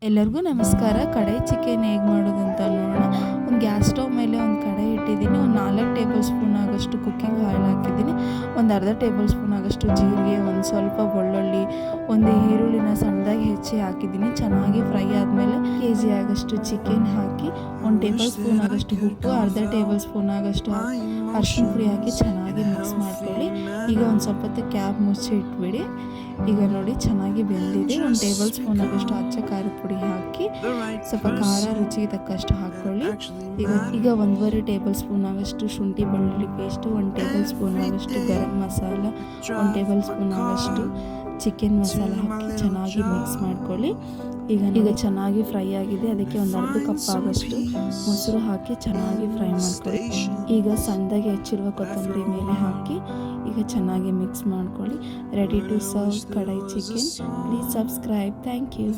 ಎಲ್ಲರಿಗೂ ನಮಸ್ಕಾರ. ಕಡಾಯಿ ಚಿಕನ್ ಹೇಗೆ ಮಾಡೋದು ಅಂತ ನೋಡೋಣ. ಒಂದು ಗ್ಯಾಸ್ ಸ್ಟವ್ ಮೇಲೆ ಒಂದು ಕಡಾಯಿ ಇಟ್ಟಿದ್ದೀನಿ. ಒಂದು 4 ಟೇಬಲ್ ಸ್ಪೂನ್ ಆಗೋಷ್ಟು ಕುಕ್ಕಿಂಗ್ ಆಯಿಲ್ ಹಾಕಿದ್ದೀನಿ. ಒಂದು ಅರ್ಧ ಟೇಬಲ್ ಸ್ಪೂನ್ ಆಗೋಷ್ಟು ಜೀರಿಗೆ, ಒಂದು ಸ್ವಲ್ಪ ಬೆಳ್ಳುಳ್ಳಿ, ಒಂದು ಈರುಳ್ಳಿನ ಸಣ್ಣದಾಗಿ ಹೆಚ್ಚಿ ಹಾಕಿದ್ದೀನಿ. ಚೆನ್ನಾಗಿ ಫ್ರೈ ಆದಮೇಲೆ kg ಆಗೋಷ್ಟು ಚಿಕನ್ ಹಾಕಿ, 1 ಟೇಬಲ್ ಸ್ಪೂನ್ ಆಗೋಷ್ಟು ಉಪ್ಪು, ಅರ್ಧ ಟೇಬಲ್ ಸ್ಪೂನ್ ಆಗೋಷ್ಟು ಅರಿಶಿನ ಪುಡಿ ಹಾಕಿ ಚೆನ್ನಾಗಿ ಮಿಕ್ಸ್ ಮಾಡ್ಕೊಳ್ಳಿ. ಈಗ ಒಂದು ಸ್ವಲ್ಪ ಹೊತ್ತು ಕ್ಯಾಪ್ ಮುಚ್ಚಿ ಇಟ್ಬಿಡಿ. ಈಗ ನೋಡಿ ಚೆನ್ನಾಗಿ ಬೆಂದಿದೆ. 1 ಟೇಬಲ್ ಸ್ಪೂನ್ ಆಗೋಷ್ಟು ಅಚ್ಚ ಖಾರದ ಪುಡಿ ಹಾಕಿ ಸ್ವಲ್ಪ ಖಾರ ರುಚಿಗೆ ತಕ್ಕಷ್ಟು ಹಾಕ್ಕೊಳ್ಳಿ. ಈಗ 1.5 ಟೇಬಲ್ ಸ್ಪೂನ್ ಆಗೋಷ್ಟು ಶುಂಠಿ ಬೆಳ್ಳುಳ್ಳಿ ಪೇಸ್ಟು, 1 ಟೇಬಲ್ ಸ್ಪೂನ್ ಆಗೋಷ್ಟು ಗರಂ ಮಸಾಲ, 1 ಟೇಬಲ್ ಸ್ಪೂನ್ ಆಗೋಷ್ಟು ಚಿಕನ್ ಮಸಾಲ ಹಾಕಿ ಚೆನ್ನಾಗಿ ಮಿಕ್ಸ್ ಮಾಡ್ಕೊಳ್ಳಿ. ಈಗ ಚೆನ್ನಾಗಿ ಫ್ರೈ ಆಗಿದೆ. ಅದಕ್ಕೆ ಒಂದು ಅರ್ಧ ಕಪ್ ಆಗೋಷ್ಟು ಮೊಸರು ಹಾಕಿ ಚೆನ್ನಾಗಿ ಫ್ರೈ ಮಾಡ್ಕೊಳ್ಳಿ. ಈಗ ಸಣ್ಣದಾಗಿ ಹೆಚ್ಚಿರುವ ಕೊತ್ತಂಬರಿ ಮೇಲೆ ಹಾಕಿ ಈಗ ಚೆನ್ನಾಗಿ ಮಿಕ್ಸ್ ಮಾಡ್ಕೊಳ್ಳಿ. Ready to serve kadai chicken. Please subscribe. Thank you.